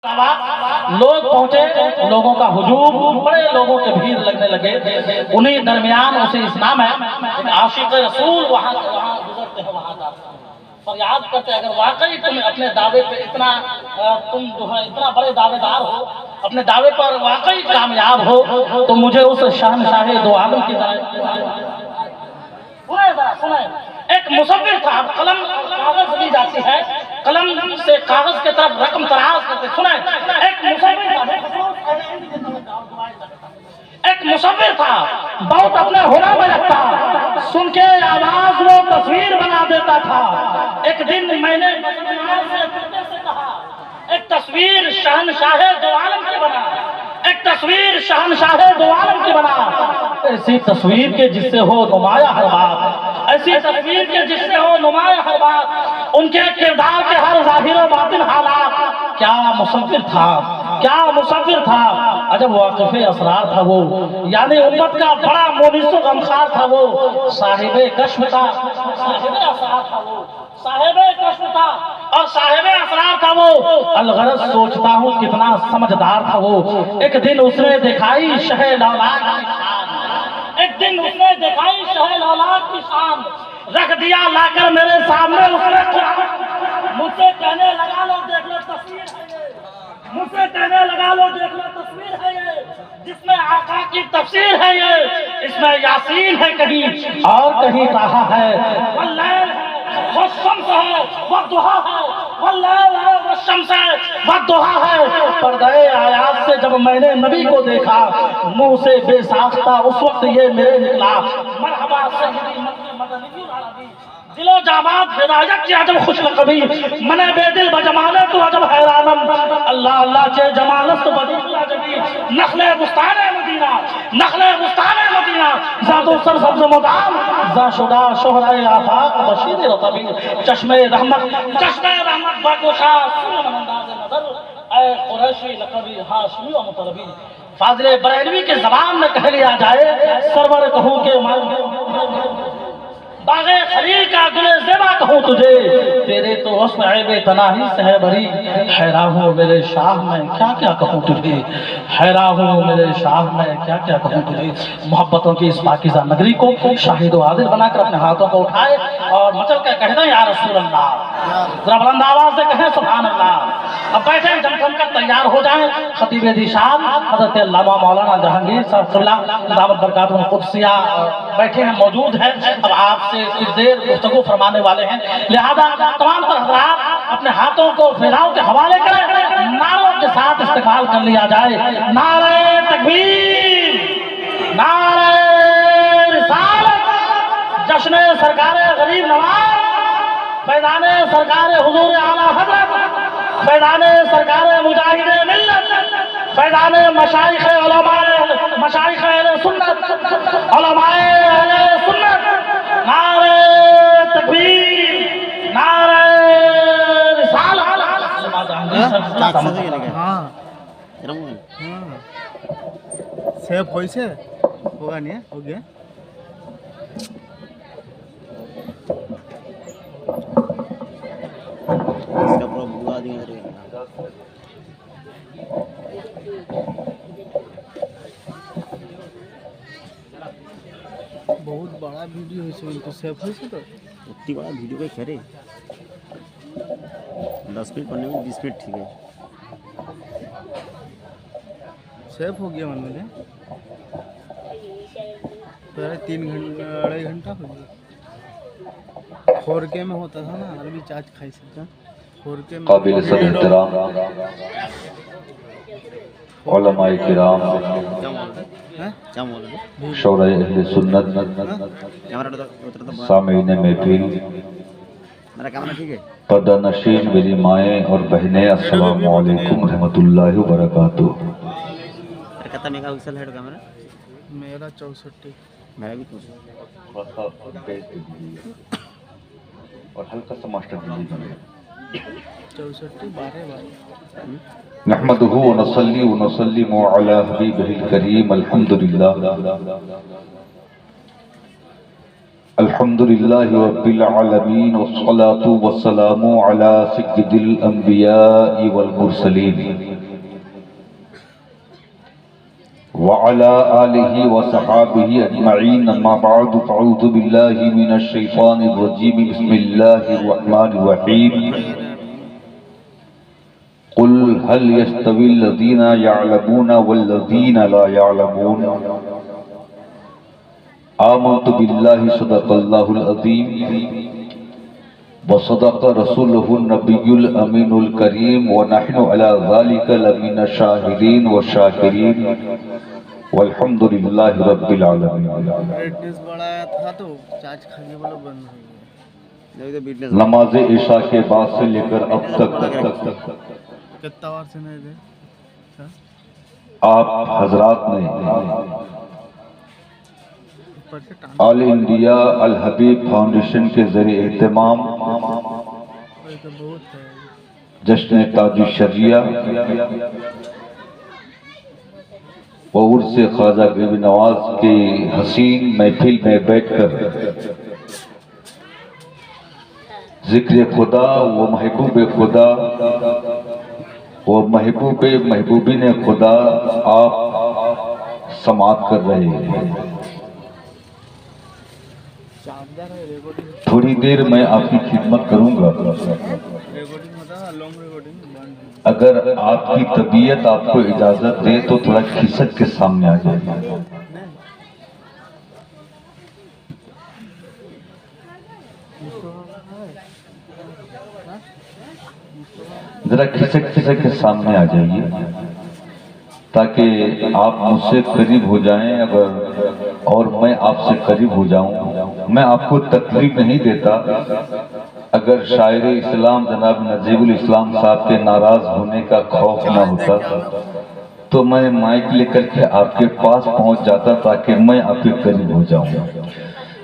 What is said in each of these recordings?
लोग पहुंचे, लोगों का हुजूम, बड़े लोगों के भीड़ लगने लगे। उन्हीं दरमियान उसे इस्लाम है आशिक रसूल वहां गुजरते हैं, वहां फरियाद करते हैं, अगर वाकई तुम अपने दावे पे इतना तुम जो है इतना बड़े दावेदार हो, अपने दावे पर वाकई कामयाब हो, तो मुझे उस शहनशाह दो आलम की सुने। एक मुसव्विर था, कलम कागज ली जाती है, कलम से कागज के तरफ रकम तराज करते। सुने, एक मुसव्विर था, बहुत अपने हुनर में लगता, सुन के आवाज वो तस्वीर बना देता था। एक दिन मैंने से कहा, एक तस्वीर शहनशाह दो आलम की बना, एक तस्वीर शहनशाह दो आलम की बना, ऐसी तस्वीर के जिससे हो नुमाया हर बात, ऐसी तस्वीर के जिससे हो नुमाया हर बात, उनके किरदार के हर जाहिर व बातिन हालात। क्या मुसव्विर था, क्या मुसव्विर था, अजब वाक़िफ़े असरार था वो, यानी उम्मत का बड़ा मोनिसो गमखार था वो, साहिबे कश्फ था, साहिबे असरार था वो, साहिबे कश्फ था और साहिबे असरार था वो। अलगरज सोचता हूँ कितना समझदार था वो। एक दिन उसने दिखाई शहे लौलाद की शान, एक दिन उसने दिखाई शहे लौलाद की शान, रख दिया लाकर मेरे सामने उसने कुरान, मुझसे कहने लगा लो देख लो तस्वीर है ये, मुझसे कहने लगा लो देख लो तस्वीर है ये, जिसमें आका की तफसीर है ये, इसमें यासीन है कहीं और कहीं ताहा है, वल्लैल है वो शम्स है वो दुहा है, वल्लैल है वो शम्स है वो दुहा है। पर्दे आयात से जब मैंने नबी को देखा, मुंह से बेसाख्ता उस वक्त ये मेरे निकला, मरहबा सय्यदी मदनी अरबी, दिलो जाबाद हिदायत की अजब खुश लकबी, मने बेदिल बजमाले तो अजब हैरानम, अल्लाह अल्लाह के जमालत बदील अजबी, नखले बुस्ताने मदीना, नखले बुस्ताने मदीना, जादो सर सब्ज़ मुदाम, जाशुदा शोहराए आफाक बशीर रतबी, चश्मे रहमत बागोशा सुन अंदाज़ नज़र, ऐ कुरैशी लकबी हाशमी व मुतरबी। फाज़िले बरेलवी के ज़बान में कह लिया जाए, सरवर कहूँ के बागे खलील का गुले ज़ेबा कहूँ तुझे, तेरे तो वस्फ़ ऐबे तनाही से है भरी, हैरान हूँ मेरे शाह मैं क्या क्या कहूँ तुझे, हैरान हूँ मेरे शाह मैं क्या क्या कहूँ तुझे। मोहब्बतों की इस पाकीज़ा नगरी को शाहिद व आदिल बनाकर अपने हाथों को उठाए और मचल कर कह दें या रसूल अल्लाह, जरा बुलंद आवाज़ से कहें सुभान अल्लाह। अब बैठे जमजम कर तैयार हो जाएं, खतीब दिशान हज़रत अल्लामा मौलाना जहांगीर साहब क़िबला दामत बरकातुहुल क़ुद्सिया बैठे हैं, मौजूद हैं। अब आपसे कुछ देर गुफ्तगू फरमाने वाले हैं, लिहाजा तमाम तर हज़रात अपने हाथों को फिजाओं के हवाले करें, नारों के साथ इस्तेमाल कर लिया जाए। नारे तकबीर, नारे रिसालत, जश्न सरकारे गरीब नवाज, फैज़ाने सरकारे हुजूर आला हज़रत, फैज़ाने सरकारे मुजाहिदे मिल्लत, फैज़ाने मशाइख़े उलमाए मशाइख़े सुन्नत, उलमाए अहले सुन्नत। नारे तकबीर, नारे रिसालत। सेफ होइसे होगा नहीं हो गया। इसका प्रॉब्लम बुला दिया बहुत बड़ा वीडियो है, तो सेफ है तो उतनी बड़ा वीडियो का करे 10 मिनट करने में 20 मिनट ठीक है, सेफ हो गया मन में तो 3 घंटा 2.5 घंटा हो गया। 4K में होता था ना, अरबी चार्ज खाई सकता 4K में। काबिल सलाम उलमाए किराम, शौराए अहले सुन्नत, सामीन महफिल, पर्दानशीन मेरी माएँ और बहनें, अस्सलामु अलैकुम रहमतुल्लाहि व बरकातुहू। कितना मेगापिक्सल है कैमरा? मेरा 64, मेरा भी 64 और हल्का सा मास्टर दीजिए। 64 12 नहमदुहु व नसल्ली व नसल्लिमु अला हबीबिहिल करीम, अल्हम्दुलिल्लाह। अल्हम्दुलिल्लाहि रब्बिल आलमीन वस्सलातु वस्सलामु अला सय्यिदिल अंबिया'i वल मुरसलीन व अला आलिहि व सहाबिहि अजमईन अम्मा बअद फअऊज़ु बिल्लाहि मिनश शैतानिर रजीम बिस्मिल्लाहिर रहमानिर रहीम कुल हल यस्तविल लज़ीना यअलमून वल लज़ीना ला यअलमून आमन्तु बिल्लाहि सदक़ल्लाहुल अज़ीम व सदक़ रसूलुहुन नबियुल अमीनुल करीम व नहनु अला ज़ालिका लमिन शाहिदीन व शाकिरीन वल्हम्दुलिल्लाहि रब्बिल आलमीन। ब्राइटनेस बढ़ाया था तो चार्ज खाने वाला बंद हो गया। नमाज इशा के बाद से लेकर अब तक कितना बार से नहीं दे आप हजरात ने ऑल इंडिया अल हबीब फाउंडेशन के जरिए एहतमाम जश्न ताज शरिया व उर्स ख्वाजा गरीब नवाज की हसीन महफिल में बैठकर जिक्र खुदा व महबूब खुदा व महबूबिन खुदा आप समात कर रहे हैं। थोड़ी देर मैं आपकी खिदमत करूंगा। अगर आपकी तबीयत आपको इजाजत दे तो थोड़ा खिसक के सामने आ जाइए। जरा खिसक के सामने आ जाइए ताकि आप मुझसे करीब हो जाएं अगर और मैं आपसे करीब हो जाऊं। मैं आपको तकलीफ नहीं देता। अगर शायर इस्लाम जनाब नजीबुल इस्लाम साहब के नाराज होने का खौफ ना होता तो मैं माइक लेकर के आपके पास पहुंच जाता ताकि मैं आपके करीब हो जाऊं।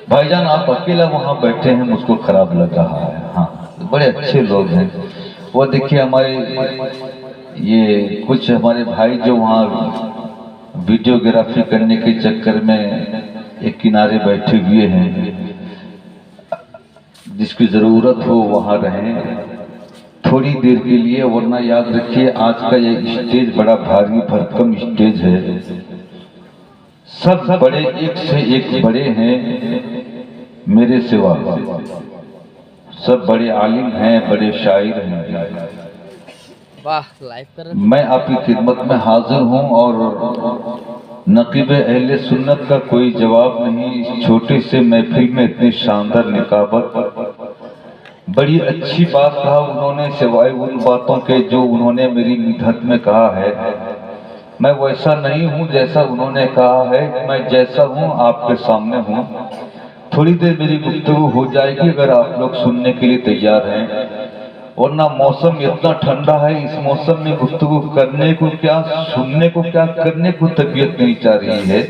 भाईजान आप अकेला वहां बैठे हैं, मुझको खराब लग रहा है। हाँ, बड़े अच्छे लोग हैं। वो देखिए हमारे ये कुछ हमारे भाई जो वहाँ वीडियोग्राफी करने के चक्कर में एक किनारे बैठे हुए हैं, जिसकी जरूरत हो वहाँ रहें थोड़ी देर के लिए, वरना याद रखिए आज का ये स्टेज बड़ा भारी भरकम स्टेज है। सब बड़े एक से एक बड़े हैं मेरे सिवा, सब बड़े आलिम हैं, बड़े शायर हैं। मैं आपकी खिदमत में हाजिर हूँ और नकीब अहले सुन्नत का कोई जवाब नहीं। इस छोटे से महफिल में इतनी शानदार निकाबत, बड़ी अच्छी बात कहा उन्होंने, सिवाय उन बातों के जो उन्होंने मेरी मिदहत में कहा है। मैं वैसा नहीं हूँ जैसा उन्होंने कहा है, मैं जैसा हूँ आपके सामने हूँ। थोड़ी देर मेरी गुफ्तगू हो जाएगी अगर आप लोग सुनने के लिए तैयार हैं, वरना मौसम इतना ठंडा है, इस मौसम में गुफ्तगू करने को क्या, सुनने को क्या, करने को तबीयत नहीं चाह रही है,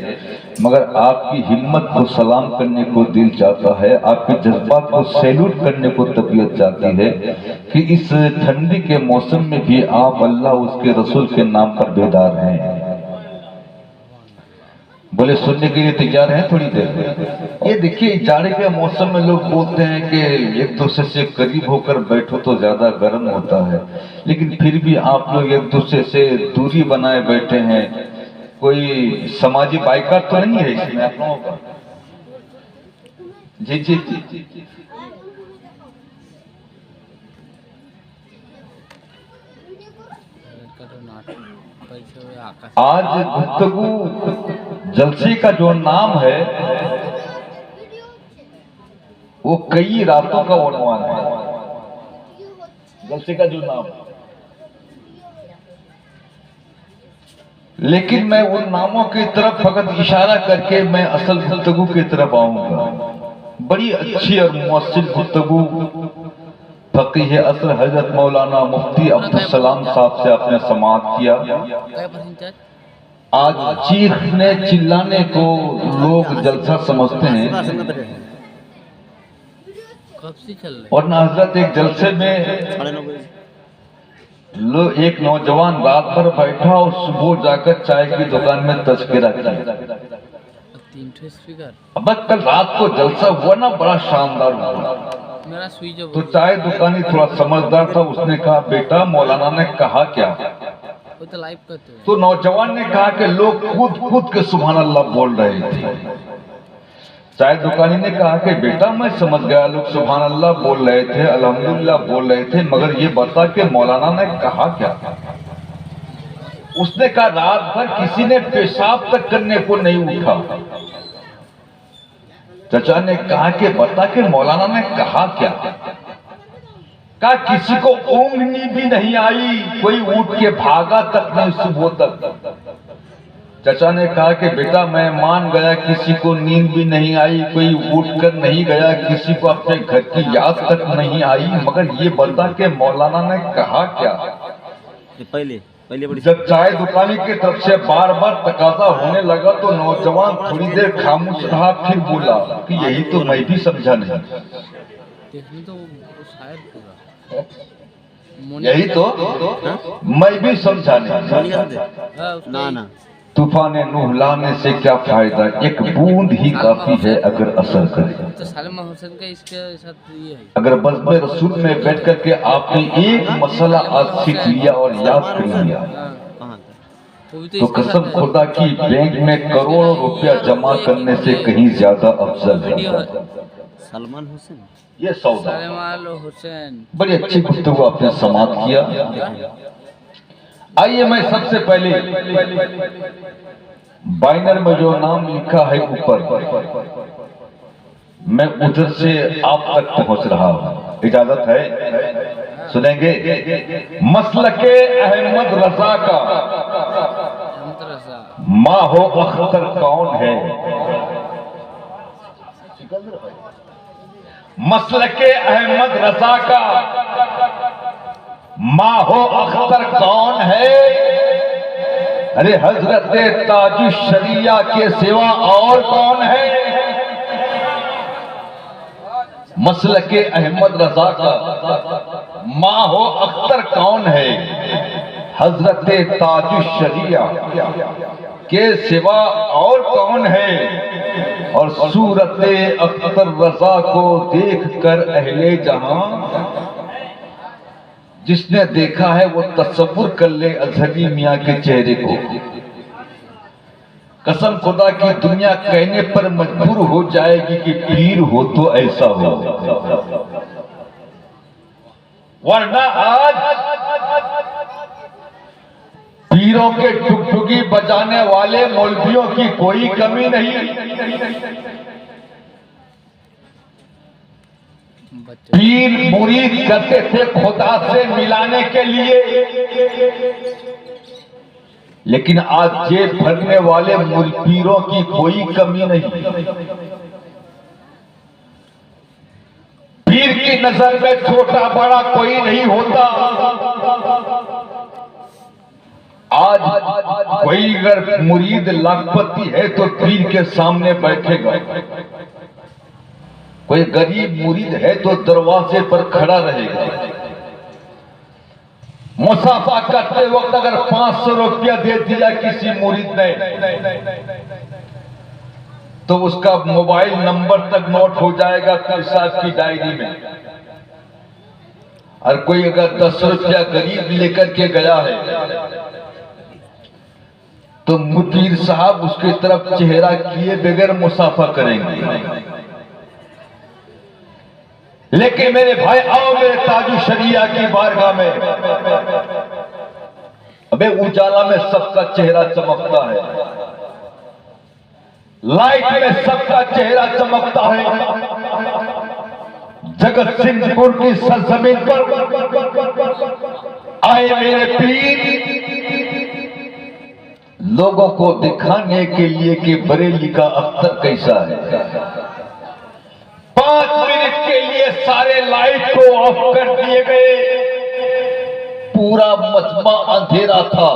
मगर आपकी हिम्मत को सलाम करने को दिल चाहता है, आपके जज्बात को सैल्यूट करने को तबीयत चाहती है कि इस ठंडी के मौसम में भी आप अल्लाह उसके रसूल के नाम पर बेदार हैं। बोले सुनने के लिए तैयार हैं थोड़ी देर। ये देखिए जाड़े के मौसम में लोग बोलते हैं कि एक दूसरे से करीब होकर बैठो तो ज्यादा गर्म होता है, लेकिन फिर भी आप लोग एक दूसरे से दूरी बनाए बैठे हैं। कोई समाजी बाइकाट तो नहीं है इसमें आप लोगों का? जी जी जी जी। आज गुफ्तगू जलसे का जो नाम है वो कई रातों का उन्वान है। जलसे का जो नाम, लेकिन मैं उन नामों की तरफ फकत इशारा करके मैं असल गुफ्तगू की तरफ आऊंगा। बड़ी अच्छी और मुअस्सिल गुफ्तगू फकीह असर हजरत मौलाना मुफ्ती अब्दुल सलाम साहब से आपने समाअत किया। आज चीखने चिल्लाने को लोग जलसा समझते हैं, और ना हजरत एक जलसे में एक नौजवान रात भर बैठा और सुबह जाकर चाय की दुकान में तस्करा किया। 3 ठो स्पीकर अब कल रात को जलसा हुआ ना, बड़ा शानदार हुआ। मेरा स्विच ऑफ तो चाय दुकानी थोड़ा समझदार था, उसने कहा बेटा मौलाना ने कहा क्या? वो तो लाइव करते हैं। तो नौजवान ने कहा कि लोग कूद कूद के सुभान अल्लाह बोल रहे थे। चाय दुकानी ने कहा कि बेटा मैं समझ गया, लोग सुभान अल्लाह बोल रहे थे, अल्हम्दुलिल्लाह बोल रहे थे, मगर ये बता कि मौलाना ने कहा क्या? उसने कहा रात भर किसी ने पेशाब तक करने को नहीं उठा। चाचा ने कहा कि बता कि मौलाना ने कहा क्या? कहा किसी को ऊँघनी भी नहीं आई, कोई उठ के भागा तक नहीं सुबह तक। चाचा ने कहा कि बेटा मैं मान गया, किसी को नींद भी नहीं आई, कोई उठकर नहीं गया, किसी को अपने घर की याद तक नहीं आई, मगर ये बता कि मौलाना ने कहा क्या? पहले जब चाय दुकानी की तरफ से बार बार तकाजा होने लगा तो नौजवान थोड़ी देर खामोश रहा, फिर बोला कि यही तो मैं भी समझा नहीं। देखने तो वो शायद पूरा यही तो मैं भी समझा नहीं। ना ना तूफान नूह लाने से क्या फायदा, एक बूंद ही काफी है अगर असर करे। तो सलमा हुसैन का इसके साथ ये है। अगर बज़्म रसूल में बैठ करके आपने एक मसला आज सीख लिया और याद कर लिया तो कसम खुदा की बैंक में करोड़ों रुपया जमा करने से कहीं ज्यादा अफजल है। सलमान हुसैन ये सौदा। सलमान हुसैन बड़ी अच्छी गुफ्तगू आपने समाप्त किया। आइए मैं सबसे पहले बाइनर में जो नाम लिखा है ऊपर, मैं उधर से आप तक पहुंच रहा हूं, इजाजत है? सुनेंगे? मसलके अहमद रजा का माहो अख्तर कौन है? मसलके अहमद रजा का माहो अख्तर कौन है? अरे हजरत ताजुश शरिया के सिवा और कौन है? मसलके अहमद रजा का माहो अख्तर कौन है? हजरत ताजुश शरिया के सिवा और कौन है? और सूरत अख्तर रजा को देखकर अहले जहां जिसने देखा है वो तसव्वुर कर ले अजहरी मियाँ के चेहरे को। कसम खुदा की दुनिया कहने पर मजबूर हो जाएगी कि पीर हो तो ऐसा हो, वरना आज पीरों के टुकटुकी बजाने वाले मौलवियों की कोई कमी नहीं। पीर मुरीद करते थे खुदा से मिलाने के लिए, लेकिन आज जेब भरने वाले पीरों की कोई कमी नहीं। पीर की नजर में छोटा बड़ा कोई नहीं होता। आज कोई अगर मुरीद लाखपति है तो पीर के सामने बैठेगा, कोई गरीब मुरीद है तो दरवाजे पर खड़ा रहेगा। मुसाफा करते वक्त अगर 500 रुपया दे दिया किसी मुरीद ने तो उसका मोबाइल नंबर तक नोट हो जाएगा पीर साहब की डायरी में। और कोई अगर 10 रुपया गरीब लेकर के गया है तो पीर साहब उसकी तरफ चेहरा किए बगैर मुसाफा करेंगे। लेकिन मेरे भाई आओ मेरे ताजु शरिया की बारगाह में, अबे उजाला में सबका चेहरा चमकता है, लाइट में सबका चेहरा चमकता है। जगत सिंहपुर की सरजमीन पर आए मेरे पीर लोगों को दिखाने के लिए कि बरेली का अख्तर कैसा है। 5 मिनट के लिए सारे लाइट को ऑफ कर दिए गए, पूरा मजमा अंधेरा था,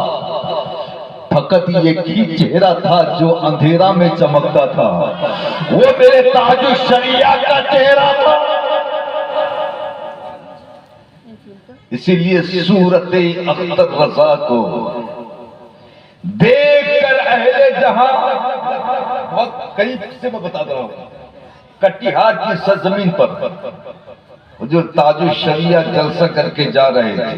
फकत एक ही चेहरा था जो अंधेरा में चमकता था, वो मेरे ताजु शरिया का चेहरा था। इसीलिए सूरत अख्तर रजा को देखकर अहले जहां, बहुत करीब से मैं बता रहा हूं, कटिहार की सरजमीन पर जो ताजो शरिया जलसा करके जा रहे थे,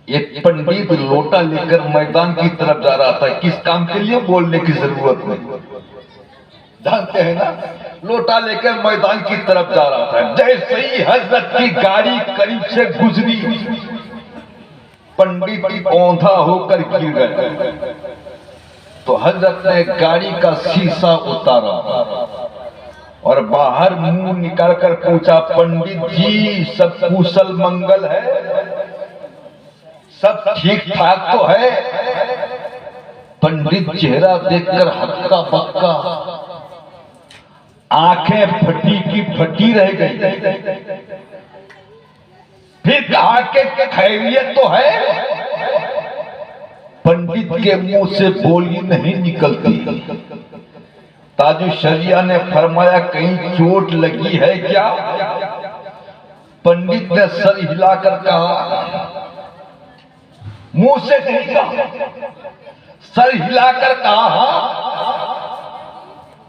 एक पंडित लोटा लेकर मैदान की तरफ जा रहा था। किस काम के लिए बोलने की जरूरत नहीं, जानते हैं ना, लोटा लेकर मैदान की तरफ जा रहा था। जैसे ही हजरत की गाड़ी करीब से गुजरी, पंडित औंधा होकर गिर गए। तो हजरत ने गाड़ी का शीशा उतारा और बाहर मुंह निकालकर पूछा, पंडित जी सब कुशल मंगल है, सब ठीक ठाक तो है? पंडित चेहरा देखकर हक्का बक्का, आंखें फटी की फटी रह गई। फिर कहा कि खैरियत तो है? पंडित के मुंह से बोली नहीं निकलती। ताजु शरिया ने फरमाया, कहीं चोट लगी है क्या? पंडित ने सर हिलाकर कहा, मुंह से नहीं कहा, सर हिलाकर कहा, हाँ।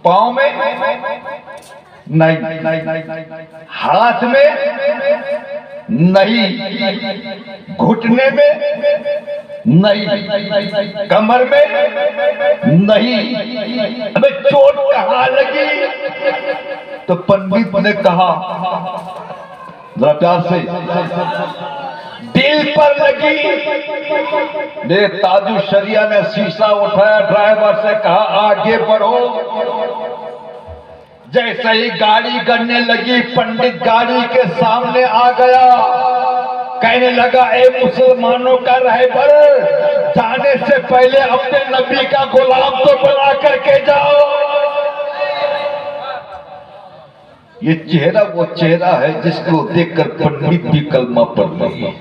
पांव में नहीं, हाथ में नहीं, घुटने में नहीं, कमर में नहीं, अबे चोट कहां लगी? तो पंडित ने कहा जरा प्यार से, दिल पर लगी। मेरे ताजु शरिया ने शीशा उठाया, ड्राइवर से कहा आगे बढ़ो। जैसे ही गाड़ी गड़ने लगी, पंडित गाड़ी के सामने आ गया, कहने लगा, ए मुसलमानों का रहबर, जाने से पहले अपने नबी का गुलाम तो बना करके जाओ। ये चेहरा वो चेहरा है जिसको देखकर पंडित भी कलमा पढ़ रही।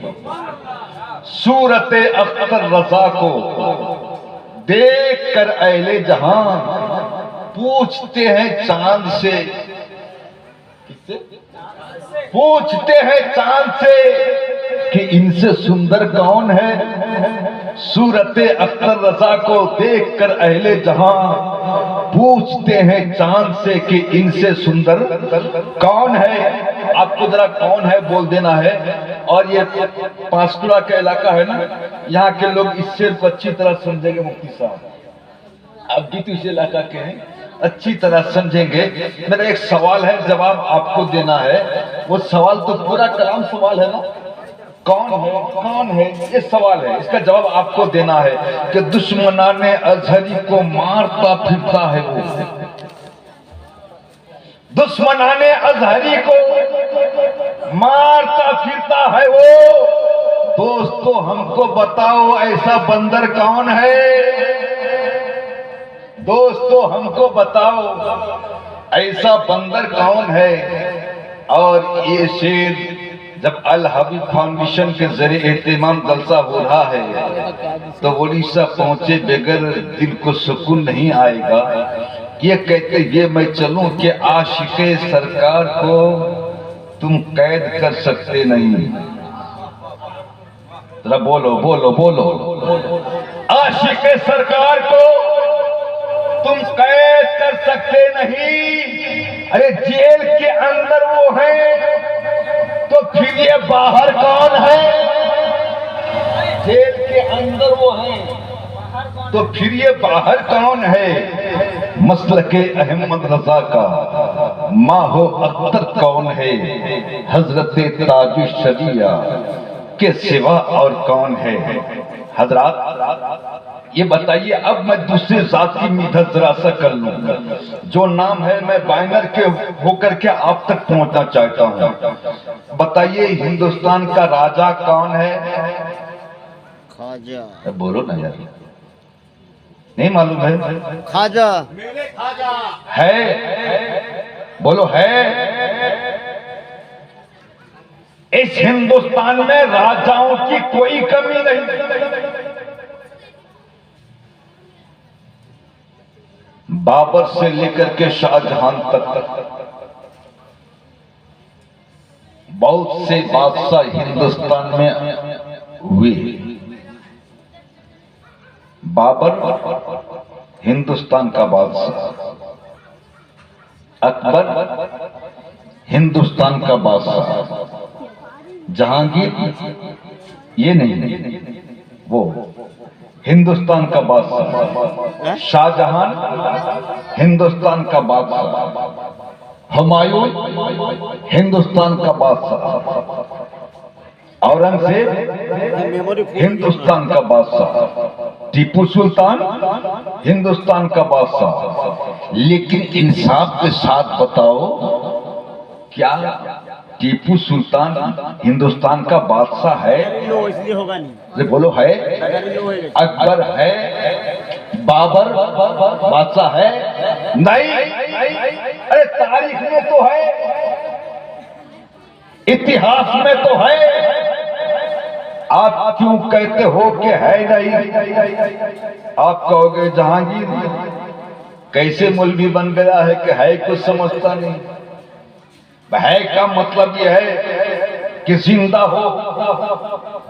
सूरत अख्तर रजा को देखकर अहले जहां पूछते हैं चांद से, पूछते हैं चांद से कि इनसे सुंदर कौन है। सूरत अख्तर रजा को देखकर अहले जहां पूछते हैं चांद से कि इनसे सुंदर कौन है। आपको जरा कौन है बोल देना है। और ये पांचकुड़ा का इलाका है ना, यहाँ के लोग इस शेर को अच्छी तरह समझेंगे। मुफ्ती साहब आप भी तो इस इलाका के हैं, अच्छी तरह समझेंगे। मेरा एक सवाल है, जवाब आपको देना है। वो सवाल तो पूरा कलाम सवाल है ना, कौन है कौन है, ये सवाल है। इसका जवाब आपको देना है कि दुश्मनाने अजहरी को मारता फिरता है वो, दुश्मनाने अजहरी को मारता फिरता है वो। दोस्तों हमको बताओ ऐसा बंदर कौन है? दोस्तों हमको बताओ ऐसा बंदर कौन है? और ये शेर जब अल हबीब फाउंडेशन के जरिए एहतमाम जलसा हो रहा है तो उड़ीसा पहुंचे बगैर दिल को सुकून नहीं आएगा। ये कहते ये मैं चलूं कि आशिके सरकार को तुम कैद कर सकते नहीं। जरा बोलो बोलो बोलो, आशिके सरकार को तुम कैद कर सकते नहीं। अरे जेल के अंदर वो है तो फिर ये बाहर कौन है? जेल के अंदर वो है तो फिर ये बाहर कौन है? मसलके अहमद रजा का माहो अख्तर कौन है? हजरत ताजु शरिया के सिवा और कौन है? हजरात ये बताइए, अब मैं दूसरी जात की मिधत जरा सा कर लूं। जो नाम है मैं बैनर के होकर के आप तक पहुंचना चाहता हूं। बताइए हिंदुस्तान का राजा कौन है? खाजा। बोलो ना यार, नहीं मालूम है? खाजा है, बोलो है। इस हिंदुस्तान में राजाओं की कोई कमी नहीं। बाबर से लेकर के शाहजहां तक बहुत से बादशाह हिंदुस्तान में हुए। बाबर हिंदुस्तान का बादशाह, अकबर हिंदुस्तान का बादशाह, जहांगीर ये नहीं, वो हिंदुस्तान का बादशाह, शाहजहां हिंदुस्तान का बादशाह, हुमायूं हिंदुस्तान का बादशाह, औरंगजेब हिंदुस्तान का बादशाह, टीपू सुल्तान हिंदुस्तान का बादशाह। लेकिन इंसाफ के साथ बताओ, क्या टीपू सुल्तान हिंदुस्तान का बादशाह है? इसलिए होगा नहीं। अरे बोलो है। अकबर है, बाबर बादशाह है? नहीं। अरे तारीख में तो है, इतिहास में तो है। आप क्यों कहते हो कि है नहीं? आप कहोगे जहांगीर कैसे मौलवी बन गया है कि है कुछ समझता नहीं। है का मतलब यह है कि जिंदा हो